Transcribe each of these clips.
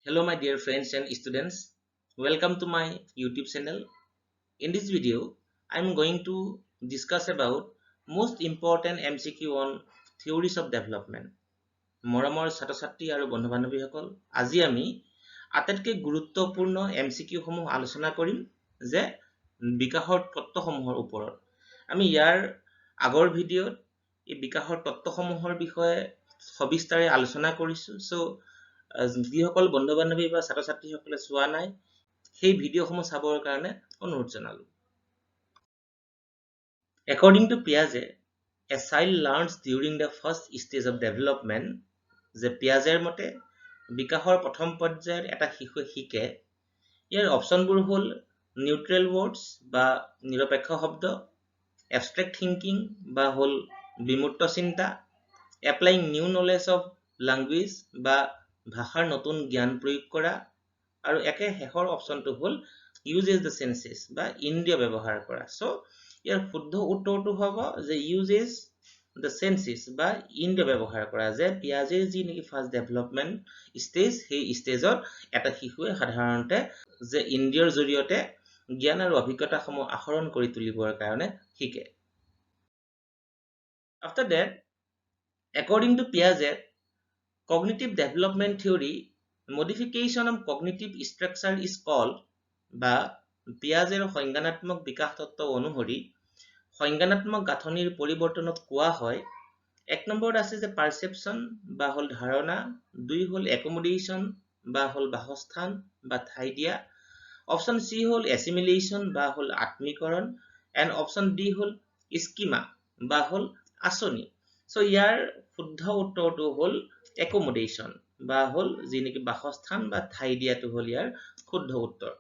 Hello my dear friends and students, welcome to my YouTube channel. In this video, I am going to discuss about most important MCQ on theories of development. মৰমৰ ছাত্ৰ-ছাত্ৰী আৰু বন্ধু-বান্ধৱীসকল, আজি আমি আটাইতকৈ গুৰুত্বপূৰ্ণ MCQ সমূহ আলোচনা কৰিম যে বিকাশৰ তত্ত্বসমূহৰ ওপৰত। আমি ইয়াৰ আগৰ ভিডিঅ'ত এই বিকাশৰ তত্ত্বসমূহৰ বিষয়ে সবিস্তাৰে আলোচনা কৰিছো। সো যিসকল বন্ধু-বান্ধৱী বা ছাত্ৰ-ছাত্ৰীসকলে চোৱা নাই সেই ভিডিঅ'সমূহ চাবৰ কাৰণে অনুৰোধ জনালো। According to Piaget, a child learns during the first stage of development. যে পিয়াজেৰ মতে বিকাশৰ প্ৰথম পৰ্যায়ত এটা শিশুৱে শিকে। ইয়াৰ অপচনবোৰ হ'ল নিউট্ৰেল ৱৰ্ডছ বা নিৰপেক্ষ শব্দ, এবষ্ট্ৰেক্ট থিংকিং বা হ'ল বিমূৰ্ত চিন্তা, applying new knowledge of language বা ভাষাৰ নতুন জ্ঞান প্ৰয়োগ কৰা, আৰু একে শেষৰ অপচনটো হ'ল ইউজেছ দ্য চেন্সেছ বা ইন্দ্ৰিয় ব্যৱহাৰ কৰা। সো ইয়াৰ শুদ্ধ উত্তৰটো হ'ব যে ইউজেছ দ্য চেন্সেছ বা ইন্দ্ৰিয় ব্যৱহাৰ কৰা। যে পিয়াজেৰ যি নেকি ফাৰ্ষ্ট ডেভেলপমেণ্ট ষ্টেজ, সেই ষ্টেজত এটা শিশুৱে সাধাৰণতে যে ইন্দ্ৰিয়ৰ জৰিয়তে জ্ঞান আৰু অভিজ্ঞতাসমূহ আহৰণ কৰি তুলিবৰ কাৰণে শিকে। After that, according to Piaget, cognitive development theory, modification of cognitive structure is called বা পিয়াজেৰ সংজ্ঞানাত্মক বিকাশ তত্ত্ব অনুসৰি সংজ্ঞানাত্মক গাঁথনিৰ পৰিৱৰ্তনক কোৱা হয়। এক নম্বৰত আছে যে পাৰসেপশ্যন বা হ'ল ধাৰণা, দুই হ'ল একমোডেশ্যন বা হ'ল বাসস্থান বা ঠাই দিয়া, অপশ্যন চি হ'ল এছিমিলেশ্যন বা হ'ল আত্মীকৰণ, এণ্ড অপশ্যন ডি হ'ল স্কিমা বা হ'ল আঁচনি। সো ইয়াৰ শুদ্ধ উত্তৰটো হ'ল একমোডেশ্যন বা হ'ল যি নেকি বাসস্থান বা ঠাই দিয়াটো হ'ল ইয়াৰ শুদ্ধ উত্তৰ।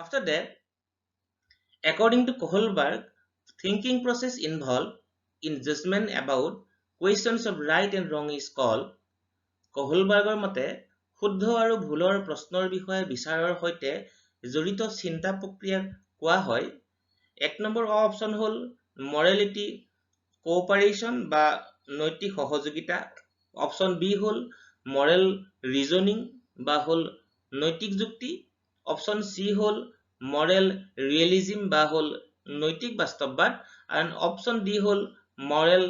After that, according to Kohlberg, thinking process involved in judgment about questions of right and wrong is called. কোহলবাৰ্গৰ মতে শুদ্ধ আৰু ভুলৰ প্ৰশ্নৰ বিষয়ে বিচাৰৰ সৈতে জড়িত চিন্তা প্ৰক্ৰিয়াক কোৱা হয়। এক নম্বৰ অপশ্যন হ'ল মৰেলিটি কোঅপাৰেশ্যন বা নৈতিক সহযোগিতা, অপশ্যন বি হ'ল মৰেল ৰিজনিং বা হ'ল নৈতিক যুক্তি, অপশ্যন চি হ'ল মৰেল ৰিয়েলিজিম বা হ'ল নৈতিক বাস্তৱবাদ, আৰু অপশ্যন ডি হ'ল মৰেল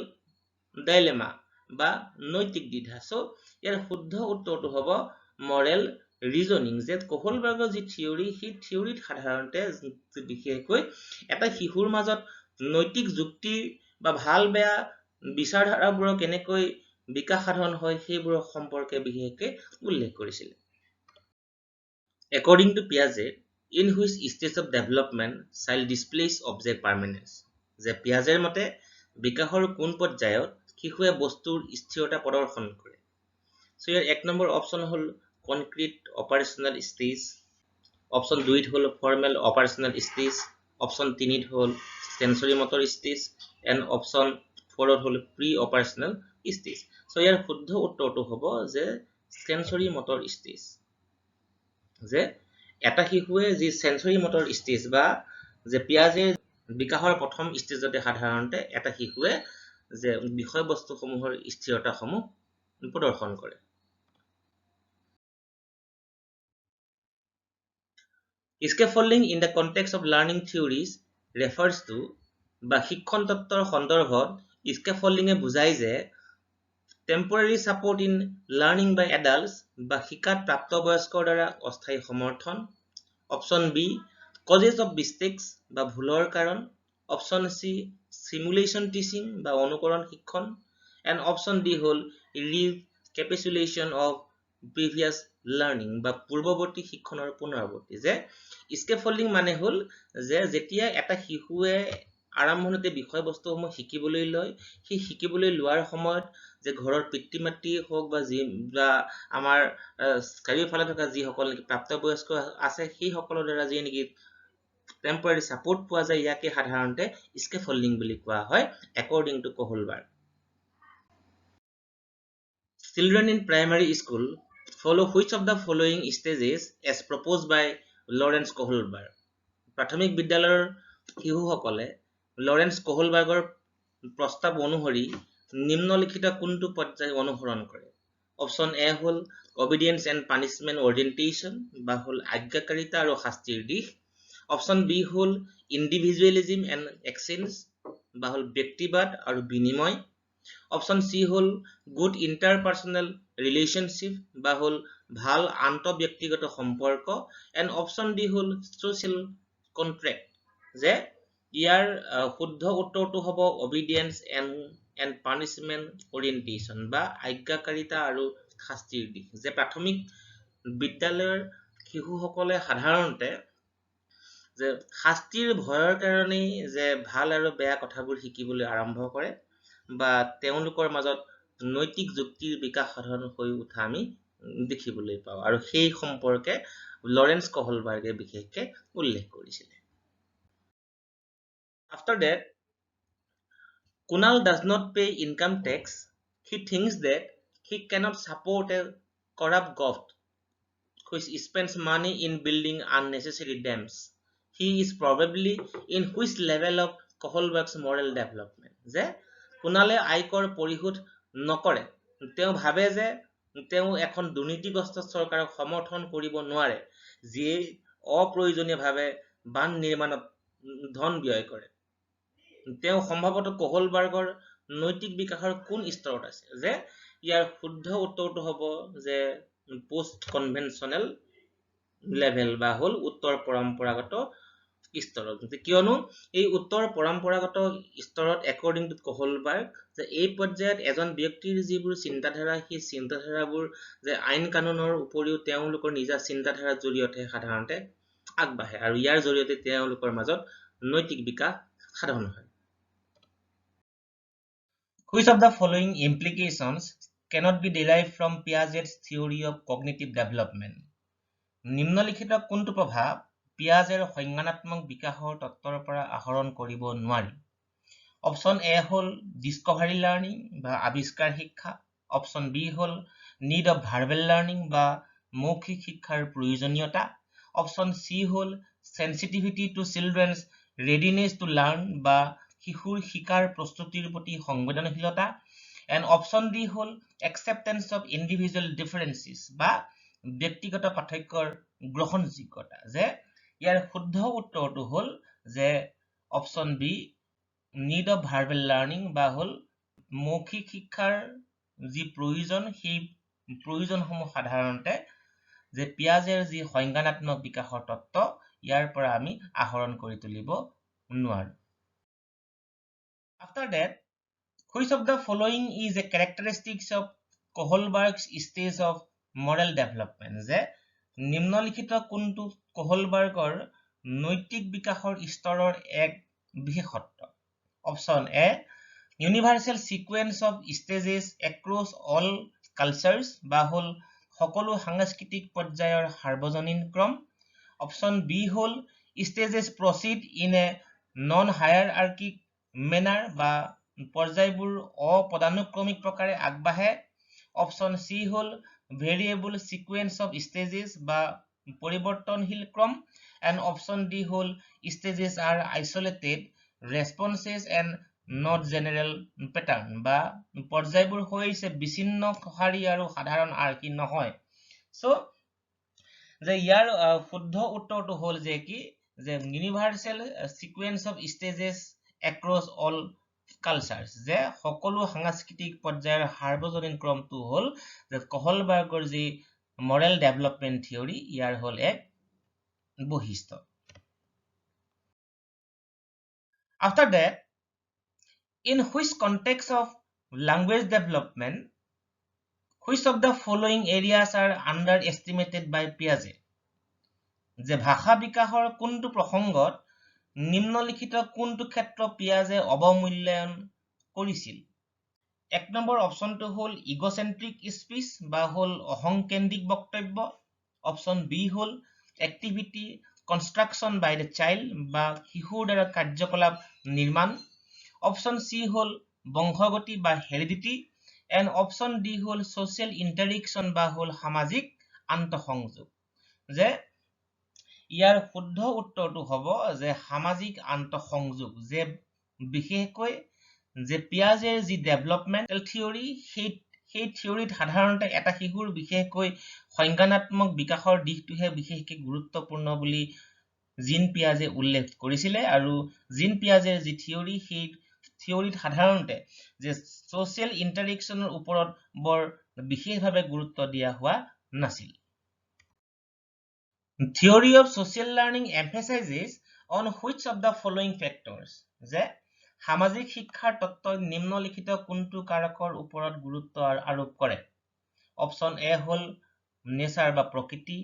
ডাইলেমা বা নৈতিক দ্বিধা। সো ইয়াৰ শুদ্ধ উত্তৰটো হ'ব মৰেল ৰিজনিং। যে কোহলবাৰ্গৰ যি থিয়ৰী, সেই থিয়ৰীত সাধাৰণতে বিশেষকৈ এটা শিশুৰ মাজত নৈতিক যুক্তি বা ভাল বেয়া বিচাৰধাৰাবোৰৰ কেনেকৈ বিকাশ সাধন হয় সেইবোৰৰ সম্পৰ্কে বিশেষকৈ উল্লেখ কৰিছিল। According to Piaget, in which stage of development child displays object permanence, যে পিয়াজেৰ মতে বিকাশৰ কোন পৰ্যায়ত শিশুৱে বস্তুৰ স্থিৰতা প্ৰদৰ্শন কৰে। সো ইয়াৰ এক নম্বৰ অপশ্যন হ'ল কনক্ৰিট অপাৰেশ্যনেল ষ্টেজ, অপশ্যন দুইত হ'ল ফৰ্মেল অপাৰেশ্যনেল ষ্টেজ, অপশ্যন তিনিত হ'ল সেন্সৰি মটৰ ষ্টেজ, এণ্ড অপশ্যন ফ'ৰত হ'ল প্ৰি অপাৰেশ্যনেল ষ্টেজ। সো ইয়াৰ শুদ্ধ উত্তৰটো হ'ব যে সেন্সৰি মটৰ ষ্টেজ। যে এটা শিশুৱে যি সেন্সৰি মটৰ ষ্টেজ বা যে পিয়াজেৰ বিকাশৰ প্ৰথম ষ্টেজতে সাধাৰণতে এটা শিশুৱে যে বিষয়বস্তুসমূহৰ স্থিৰতাসমূহ প্ৰদৰ্শন কৰে। Scaffolding in the context of learning theories refers to বা শিক্ষণ তত্ত্বৰ সন্দৰ্ভত স্কেফল্ডিঙে বুজায় যে temporary support in learning by adults বা শিকাত প্ৰাপ্তবয়স্কৰ দ্বাৰা অস্থায়ী সমৰ্থন, option B causes of mistakes বা ভুলৰ কাৰণ, অপশ্যন চি সিমুলেশ্যন টিচিং বা অনুকৰণ শিক্ষণ, এণ্ড অপশ্যন ডি হ'ল ৰিকেপিচুলেশ্যন অফ প্ৰিভিয়াছ লাৰ্ণিং বা পূৰ্বৱৰ্তী শিক্ষণৰ পুনৰাবৃত্তি। যে স্কেফল্ডিং মানে হ'ল যে যেতিয়া এটা শিশুৱে আৰম্ভণিতে বিষয়বস্তুসমূহ শিকিবলৈ লয়, সেই শিকিবলৈ লোৱাৰ সময়ত যে ঘৰৰ পিতৃ মাতৃ হওক বা যি বা আমাৰ চাৰিওফালে থকা যিসকল নেকি প্ৰাপ্তবয়স্ক আছে সেই সকলৰ দ্বাৰা যি নেকি টেম্পৰাৰী ছাপোৰ্ট পোৱা যায়, ইয়াকে সাধাৰণতে স্কেফল্ডিং বুলি কোৱা হয় according to Kohlberg. Children in primary school follow which of the following stages as proposed by Lawrence Kohlberg? প্ৰাথমিক বিদ্যালয়ৰ শিশুসকলে লৰেন্স কোহলবাৰ্গৰ প্ৰস্তাৱ অনুসৰি নিম্নলিখিত কোনটো পৰ্যায় অনুসৰণ কৰে? অপশ্যন এ হ'ল obedience and punishment orientation বা হল আজ্ঞাকাৰিতা আৰু শাস্তিৰ দিশ অপশন বি হল individualism and exchange বা হল ব্যক্তিবাদ আৰু বিনিময় অপশন সি হল good interpersonal relationship বা হল ভাল আন্তঃব্যক্তিগত সম্পৰ্ক and অপশন ডি হল social contract যে ইয়াৰ শুদ্ধ উত্তৰটো হ'ব obedience and punishment orientation বা আজ্ঞাকাৰিতা আৰু শাস্তিৰ দিশ যে প্ৰাথমিক বিদ্যালয়ৰ শিশুসকলে সাধাৰণতে যে শাস্তিৰ ভয়ৰ কাৰণে যে ভাল আৰু বেয়া কথাবোৰ শিকিবলৈ আৰম্ভ কৰে বা তেওঁলোকৰ মাজত নৈতিক যুক্তিৰ বিকাশ সাধন হৈ উঠা আমি দেখিবলৈ পাওঁ আৰু সেই সম্পৰ্কে লৰেন্স কহলবাৰ্গে বিশেষকৈ উল্লেখ কৰিছিল After that, Kunal does not pay income tax. He thinks that he cannot support a corrupt government which spends money in building unnecessary dams. He is probably in which level of Kohlberg's moral development? যে কুনালে আয়কৰ পৰিশোধ নকৰে তেওঁ ভাবে যে তেওঁ এখন দুৰ্নীতিগ্ৰস্ত চৰকাৰক সমৰ্থন কৰিব নোৱাৰে যিয়ে অপ্ৰয়োজনীয়ভাৱে বান নিৰ্মাণত ধন ব্যয় কৰে তেওঁ সম্ভৱতঃ কোহলবাৰ্গৰ নৈতিক বিকাশৰ কোন স্তৰত আছে যে ইয়াৰ শুদ্ধ উত্তৰটো হ'ব যে পোষ্ট কনভেনশনাল লেভেল বা হল উত্তৰ পৰম্পৰাগত স্তৰত কিয়নো এই উত্তৰ পৰম্পৰাগত স্তৰত একৰ্ডিং টু কোহলবাৰ্গ যে এই পৰ্যায়ত এজন ব্যক্তিৰ যিবোৰ চিন্তাধাৰা সেই চিন্তাধাৰাবোৰ যে আইন কানুনৰ উপৰিও তেওঁলোকৰ নিজা চিন্তাধাৰাৰ জৰিয়তে সাধাৰণতে আগবাঢ়ে আৰু ইয়াৰ জৰিয়তে তেওঁলোকৰ মাজত নৈতিক বিকাশ সাধন হয় Which of the following implications cannot be derived from Piaget's theory of cognitive development? নিম্নলিখিত কোনটো প্ৰভাৱ পিয়াজেৰ সংজ্ঞানাত্মক বিকাশৰ তত্ত্বৰ পৰা আহৰণ কৰিব নোৱাৰি অপশন এ হল ডিসকভাৰী লাৰ্নিং বা আৱিষ্কাৰ শিক্ষা অপশন বি হল নিড অফ ভাৰ্বেল লাৰ্নিং বা মৌখিক শিক্ষাৰ প্ৰয়োজনীয়তা অপশন সি হল sensitivity to children's readiness to learn বা শিশুৰ শিকাৰ প্ৰস্তুতিৰ প্ৰতি সংবেদনশীলতা এণ্ড অপশন ডি হল একচেপ্টেন্স অফ ইণ্ডিভিজুৱেল ডিফাৰেন্সেছ বা ব্যক্তিগত পাৰ্থক্যৰ গ্ৰহণযোগ্যতা যে ইয়াৰ শুদ্ধ উত্তৰটো হল যে option B need of verbal learning বা হল মৌখিক শিক্ষাৰ যি প্ৰয়োজন সেই প্ৰয়োজনসমূহ সাধাৰণতে যে পিয়াজেৰ যি সংজ্ঞানাত্মক বিকাশৰ তত্ত্ব ইয়াৰ পৰা আমি আহৰণ কৰি তুলিব নোৱাৰো After that, which of the following is a characteristics of Kohlberg's stage of moral development? যে নিম্নলিখিত কোনটো কোহলবাৰ্গৰ নৈতিক বিকাশৰ স্তৰৰ এক বিশেষত্ব option A universal sequence of stages across all cultures বা হল সকলো সাংস্কৃতিক পৰ্যায়ৰ সাৰ্বজনীন ক্ৰম অপশন বি হল stages proceed in a non hierarchic manner বা পৰ্যায়বোৰ অপদানুক্ৰমিক প্ৰকাৰে আগবাঢ়ে অপশন সি হল ভেৰিয়েবল সিকুৱেন্স অফ ষ্টেজেছ বা পৰিৱৰ্তনশীল ক্ৰম এণ্ড অপশন ডি হল stages are isolated responses and not general pattern বা পৰ্যায়বোৰ হৈছে বিচ্ছিন্ন সঁহাৰি আৰু সাধাৰণ আৰ্কি নহয় সো যে ইয়াৰ শুদ্ধ উত্তৰটো হল যে কি যে ইউনিভাৰ্সেল sequence of stages across all কালচাৰ্ছ যে সকলো সাংস্কৃতিক পৰ্যায়ৰ সাৰ্বজনীন ক্ৰমটো হল যে কোহলবাৰ্গৰ যি মৰেল ডেভেলপমেন্ট থিওৰি ইয়াৰ হল এক বৈশিষ্ট্য After that, in which context of language development, which of the following areas are underestimated by Piaget? যে ভাষা বিকাশৰ কোনটো প্ৰসংগত নিম্নলিখিত কোনটো ক্ষেত্ৰ পিয়াজে অৱমূল্যায়ন কৰিছিল এক নম্বৰ অপশনটো হল ইগোচেন্ট্ৰিক স্পিচ বা হল অহংকেন্দ্ৰিক বক্তব্য অপশন বি হল activity construction by the child বা শিশুৰ দ্বাৰা কাৰ্যকলাপ নিৰ্মাণ অপশন সি হল বংশগতি বা হেৰিডিটি এণ্ড অপশন ডি হল সোশ্যাল ইন্টাৰেকশন বা হল সামাজিক আন্তঃসংযোগ যে ইয়াৰ শুদ্ধ উত্তৰটো হ'ব যে সামাজিক আন্তঃসংযোগ যে বিশেষকৈ যে পিয়াজেৰ যি ডেভেলপমেন্টাল থিওৰি সেই থিওৰিত সাধাৰণতে এটা শিশুৰ বিশেষকৈ সংজ্ঞানাত্মক বিকাশৰ দিশটোহে বিশেষকৈ গুৰুত্বপূৰ্ণ বুলি জিন পিয়াজে উল্লেখ কৰিছিলে আৰু জিন পিয়াজেৰ যি থিওৰি সেই থিওৰিত সাধাৰণতে যে সোশ্যাল ইন্টাৰেকশনৰ ওপৰত বৰ বিশেষভাৱে গুৰুত্ব দিয়া হোৱা নাছিল Theory of social learning emphasizes on which of the following factors যে সামাজিক শিক্ষাৰ তত্ত্বই নিম্নলিখিত কোনটো কাৰকৰ ওপৰত গুৰুত্ব আৰোপ কৰে অপচন এ হল নেচাৰ বা প্ৰকৃতি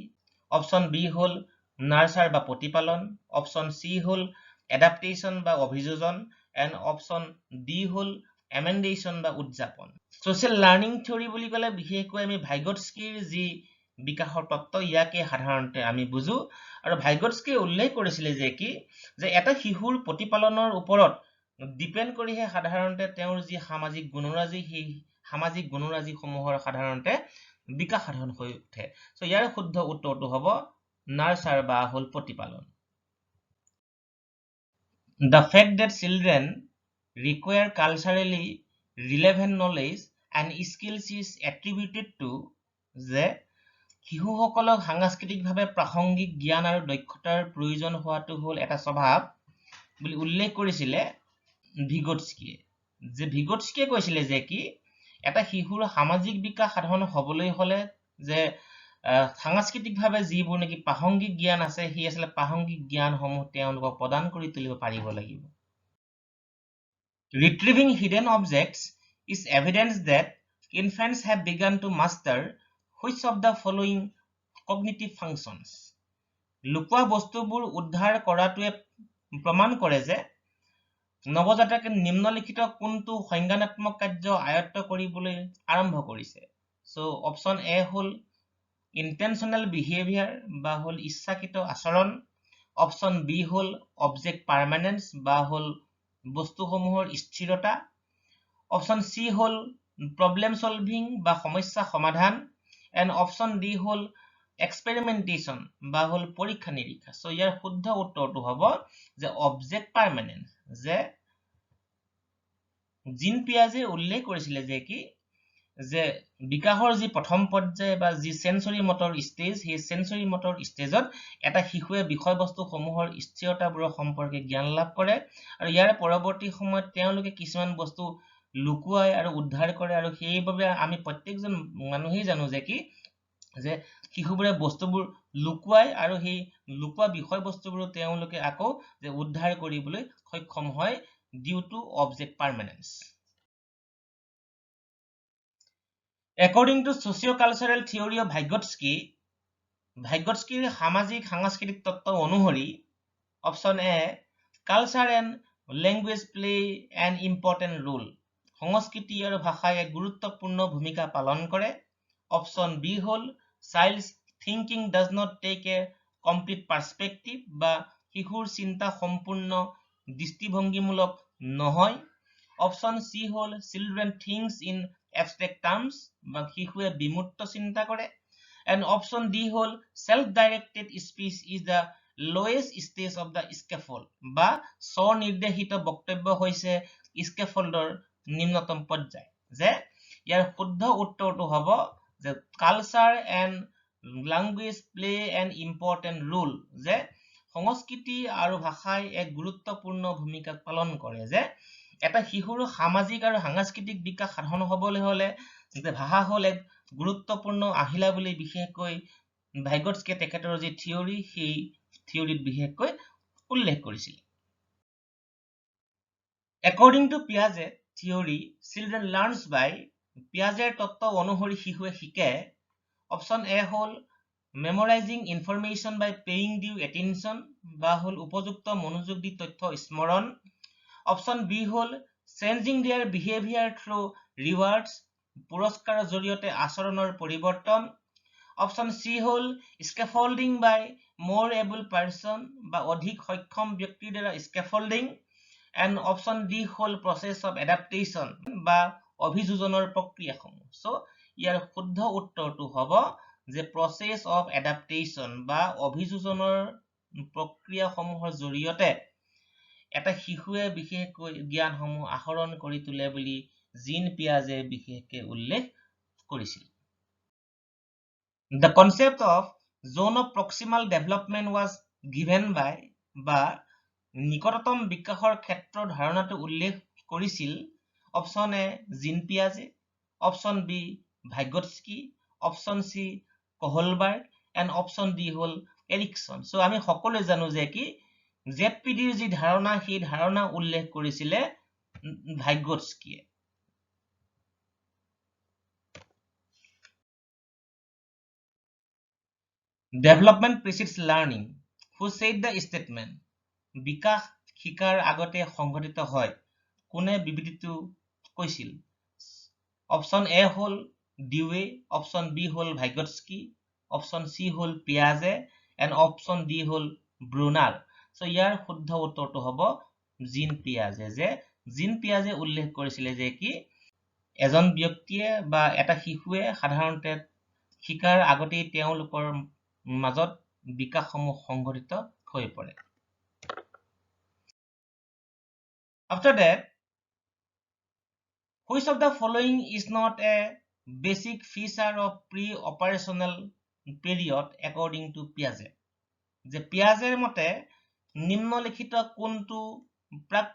অপচন বি হল নাৰ্চাৰ বা প্ৰতিপালন অপচন সি হল এডাপ্টেশন বা অভিযোজন এণ্ড অপচন ডি হল এমেন্ডেশন বা উদযাপন সোশ্যাল লাৰ্নিং থিওৰি বুলি ক'লে বিশেষকৈ আমি ভাইগটস্কিৰ যি বিকাশৰ তত্ত্ব ইয়াকে সাধাৰণতে আমি বুজো আৰু ভাইগটস্কিয়ে উল্লেখ কৰিছিলে যে কি যে এটা শিশুৰ প্ৰতিপালনৰ ওপৰত ডিপেন্ড কৰিহে সাধাৰণতে তেওঁৰ যি সামাজিক গুণৰাজি সেই সামাজিক গুণৰাজি সমূহৰ সাধাৰণতে বিকাশ সাধন হৈ উঠে সো ইয়াৰ শুদ্ধ উত্তৰটো হ'ব নাৰ্চাৰ বা হল প্ৰতিপালন The fact that children require culturally relevant knowledge and skills is attributed to যে শিশুসকলক সাংস্কৃতিকভাৱে প্ৰাসংগিক জ্ঞান আৰু দক্ষতাৰ প্ৰয়োজন হোৱাটো হল এটা স্বভাৱ বুলি উল্লেখ কৰিছিলে ভিগটস্কিয়ে যে ভিগটস্কিয়ে কৈছিলে যে কি এটা শিশুৰ সামাজিক বিকাশ সাধন হ'বলৈ হলে যে সাংস্কৃতিকভাৱে যিবোৰ নেকি প্ৰাসংগিক জ্ঞান আছে সেই আসলে প্ৰাসংগিক জ্ঞানসমূহ তেওঁলোকক প্ৰদান কৰি তুলিব পাৰিব লাগিব Retrieving hidden objects is evidence that infants have begun to master which of the following cognitive functions লুকুৱা বস্তুবোৰ উদ্ধাৰ কৰাটোৱে প্ৰমাণ কৰে যে নৱজাতকে নিম্নলিখিত কোনটো সংজ্ঞানাত্মক কাৰ্য আয়ত্ত কৰিবলৈ আৰম্ভ কৰিছে সো অপচন এ হল ইন্টেনশনাল বিহেভিয়াৰ বা হল ইচ্ছাকৃত আচৰণ অপচন বি হল অবজেক্ট পাৰ্মানেন্স বা হল বস্তুসমূহৰ স্থিৰতা অপচন সি হল প্ৰবলেম সলভিং বা সমস্যা সমাধান এণ্ড অপচন ডি হল এক্সপেৰিমেন্টেশন বা হল পৰীক্ষা নিৰীক্ষা সো ইয়াৰ শুদ্ধ উত্তৰটো হ'ব যে অবজেক্ট পাৰ্মানেন্স যে জিন পিয়াজে উল্লেখ কৰিছিলে যে কি যে বিকাশৰ যি প্ৰথম পৰ্যায় বা যি সেন্সৰি মটৰ ষ্টেজ সেই সেন্সৰি মটৰ ষ্টেজত এটা শিশুৱে বিষয়বস্তু সমূহৰ স্থিৰতাবোৰৰ সম্পৰ্কে জ্ঞান লাভ কৰে আৰু ইয়াৰ পৰৱৰ্তী সময়ত তেওঁলোকে কিছুমান বস্তু লুকুৱাই আৰু উদ্ধাৰ কৰে আৰু সেইভাবে আমি প্ৰত্যেকজন মানুহেই জানো যে কি যে শিশুবোৰে বস্তুবোৰ লুকুৱাই আৰু সেই লুকুৱা বিষয়বস্তুবোৰ তেওঁলোকে আকৌ যে উদ্ধাৰ কৰিবলৈ সক্ষম হয় due to object permanence According to socio-cultural theory of Vygotsky, Vygotskyৰ সামাজিক সাংস্কৃতিক তত্ত্ব অনুসৰি option A culture and language play an important role সংস্কৃতি আৰু ভাষাই এক গুৰুত্বপূৰ্ণ ভূমিকা পালন কৰে অপচন বি হল child's thinking does not take a complete perspective বা শিশুৰ চিন্তা সম্পূৰ্ণ দৃষ্টিভংগীমূলক নহয় অপচন সি হল children thinks in abstract terms বা শিশুৱে বিমূৰ্ত চিন্তা কৰে and option D hall self directed speech is the lowest stage of the scaffold বা স্বনিৰ্দেশিত বক্তব্য হৈছে স্কেফোল্ডৰ নিম্নতম পৰ্যায় যে ইয়াৰ শুদ্ধ উত্তৰটো হ'ব যে culture and language play an important role যে সংস্কৃতি আৰু ভাষাই এক গুৰুত্বপূৰ্ণ ভূমিকা পালন কৰে যে এটা শিশুৰ সামাজিক আৰু সাংস্কৃতিক বিকাশ সাধন হ'বলৈ হলে যে ভাষা হল এক গুৰুত্বপূৰ্ণ আহিলা বুলি বিশেষকৈ ভাইগটস্কিয়ে তেখেতৰ যি থিওৰি সেই থিওৰিত বিশেষকৈ উল্লেখ কৰিছিল According to Piaget theory, children learns by Piaget তত্ত্ব অনুসৰি শিশুৱে শিকে option A hall memorizing information by paying due attention বা হল উপযুক্ত মনোযোগ দি তথ্য স্মৰণ অপচন বি হল changing their behavior through rewards পুৰস্কাৰৰ জৰিয়তে আচৰণৰ পৰিৱৰ্তন অপচন সি হল scaffolding by more able person বা অধিক সক্ষম ব্যক্তিৰ দ্বাৰা scaffolding and option D hall process of adaptation বা অভিযোজনৰ প্ৰক্ৰিয়াসমূহ সো ইয়াৰ শুদ্ধ উত্তৰটো হ'ব যে process of adaptation বা অভিযোজনৰ প্ৰক্ৰিয়াসমূহৰ জৰিয়তে এটা শিশুৱে বিশেষকৈ জ্ঞানসমূহ আহৰণ কৰি তোলে বুলি জিন পিয়াজে বিশেষকৈ উল্লেখ কৰিছিল। The concept of zone of proximal development was given by বা নিকটতম বিকাশৰ ক্ষেত্ৰৰ ধাৰণাটো উল্লেখ কৰিছিল অপচন এ জিন পিয়াজে, option B Vygotsky, option C Kohlberg and option D হ'ল এৰিকসন। সো আমি সকলোৱে জানো যে কি জেডপিডিৰ যি ধাৰণা সেই ধাৰণা উল্লেখ কৰিছিলে ভাইগটস্কিয়ে। Development precedes learning. Who said the statement? বিকাশ শিকাৰ আগতে সংঘটিত হয়। কোনে বিবৃতিটো কৈছিল? অপচন এ হ'ল ডিউৱে, অপচন বি হ'ল ভাইগটস্কি, অপচন চি হ'ল পিয়াজে এণ্ড অপচন ডি হ'ল ব্ৰুনাৰ। সো ইয়াৰ শুদ্ধ উত্তৰটো হ'ব জিন পিয়াজে। যে জিন পিয়াজে উল্লেখ কৰিছিলে যে কি এজন ব্যক্তিয়ে বা এটা শিশুৱে সাধাৰণতে শিকাৰ আগতেই তেওঁলোকৰ মাজত বিকাশসমূহ সংঘটিত হৈ পৰে। After that, which of the following is not a basic feature of pre-operational period according to Piaget? যে পিয়াজেৰ মতে নিম্নলিখিত কোনটো প্ৰাক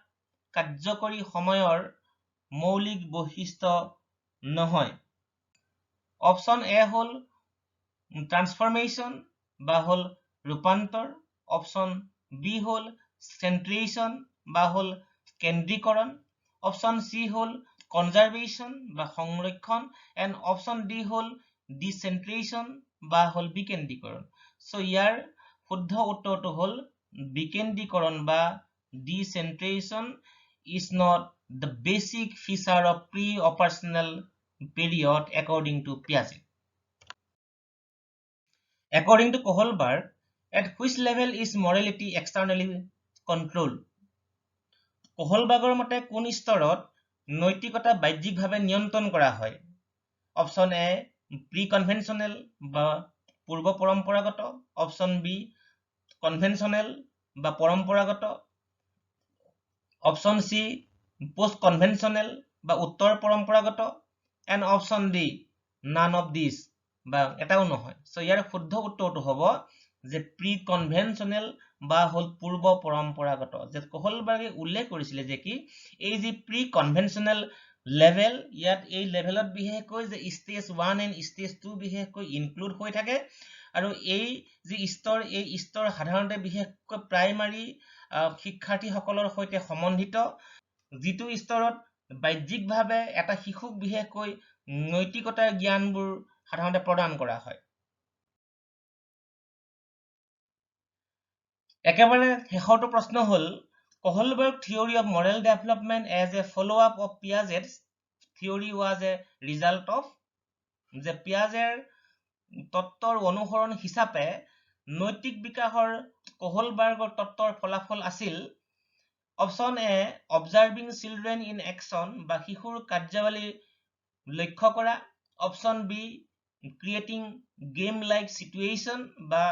কাৰ্যকৰী সময়ৰ মৌলিক বৈশিষ্ট্য নহয়? অপচন এ হ'ল ট্ৰান্সফৰমেশ্যন বা হ'ল ৰূপান্তৰ, অপচন বি হ'ল চেন্ট্ৰেশ্যন বা হ'ল কেন্দ্ৰীকৰণ, অপচন চি হ'ল কনজাৰভেশ্যন বা সংৰক্ষণ এণ্ড অপচন ডি হ'ল ডিচেন্ট্ৰেশ্যন বা হ'ল বিকেন্দ্ৰীকৰণ। সো ইয়াৰ শুদ্ধ উত্তৰটো হ'ল বিকেন্দ্ৰীকৰণ বা ডিচেন্ট্ৰেশ্যন is not the basic feature of pre-operational period according to Piaget. According to Kohlberg, at which level is morality externally controlled? কোহলবাৰ্গৰ মতে কোন স্তৰত নৈতিকতা বাহ্যিকভাৱে নিয়ন্ত্ৰণ কৰা হয়? অপচন এ প্ৰি কনভেনচনেল বা পূৰ্ব পৰম্পৰাগত, অপচন বি কনভেনচনেল বা পৰম্পৰাগত, অপচন চি পোষ্ট কনভেনচনেল বা উত্তৰ পৰম্পৰাগত and option D none of this বা এটাও নহয়। সো ইয়াৰ শুদ্ধ উত্তৰটো হ'ব যে প্ৰি কনভেনচনেল বা হ'ল পূৰ্ব পৰম্পৰাগত। যে কোহলবাৰ্গে উল্লেখ কৰিছিলে যে কি এই যি প্ৰি কনভেনচনেল লেভেল, ইয়াত এই লেভেলত বিশেষকৈ যে ষ্টেজ 1 এণ্ড ষ্টেজ 2 বিশেষকৈ ইনক্লুড হৈ থাকে আৰু এই যি স্তৰ এই স্তৰ সাধাৰণতে বিশেষকৈ প্ৰাইমাৰী শিক্ষাৰ্থীসকলৰ সৈতে সম্বন্ধিত, যিটো স্তৰত বাহ্যিকভাৱে এটা শিশুক বিশেষকৈ নৈতিকতাৰ জ্ঞানবোৰ সাধাৰণতে প্ৰদান কৰা হয়। একেবাৰে শেষৰটো প্ৰশ্ন হ'ল Kohlberg theory of moral development as a follow-up of Piaget's theory was a result of? যে পিয়াজেৰ তত্ত্বৰ অনুসৰণ হিচাপে নৈতিক বিকাশৰ কোহলবাৰ্গৰ তত্ত্বৰ ফলাফল আছিল option A observing children in action বা শিশুৰ কাৰ্যাৱলী লক্ষ্য কৰা, option B creating game like situation বা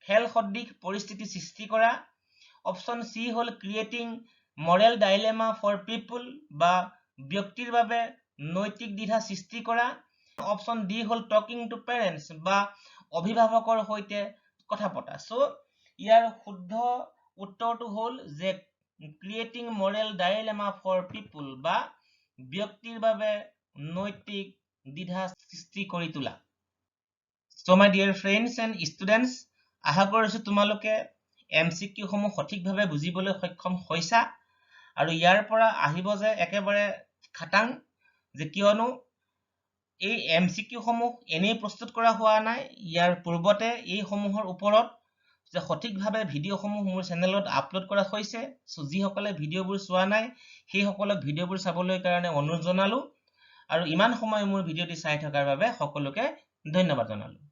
খেল সদৃশ পৰিস্থিতি সৃষ্টি কৰা, অপচন চি হ'ল creating moral dilemma for people বা ব্যক্তিৰ বাবে নৈতিক দ্বিধা সৃষ্টি কৰা, অপচন ডি হ'ল টকিং টু পেৰেণ্টছ বা অভিভাৱকৰ সৈতে কথা পতা। সো ইয়াৰ শুদ্ধ উত্তৰটো হ'ল যে creating moral dilemma for people বা ব্যক্তিৰ বাবে নৈতিক দ্বিধা সৃষ্টি কৰি তোলা। So my dear friends and students, আশা কৰিছোঁ তোমালোকে MCQ সমূহ সঠিকভাৱে বুজিবলৈ সক্ষম হৈছা আৰু ইয়াৰ পৰা আহিব যে একেবাৰে খাটাং, যে কিয়নো এই MCQ সমূহ এনেই প্ৰস্তুত কৰা হোৱা নাই, ইয়াৰ পূৰ্বতে এই সমূহৰ ওপৰত যে সঠিকভাৱে ভিডিঅ'সমূহ মোৰ চেনেলত আপলোড কৰা হৈছে। সো যিসকলে ভিডিঅ'বোৰ চোৱা নাই সেইসকলক ভিডিঅ'বোৰ চাবলৈ কাৰণে অনুৰোধ জনালোঁ আৰু ইমান সময় মোৰ ভিডিঅ'টি চাই থকাৰ বাবে সকলোকে ধন্যবাদ জনালোঁ।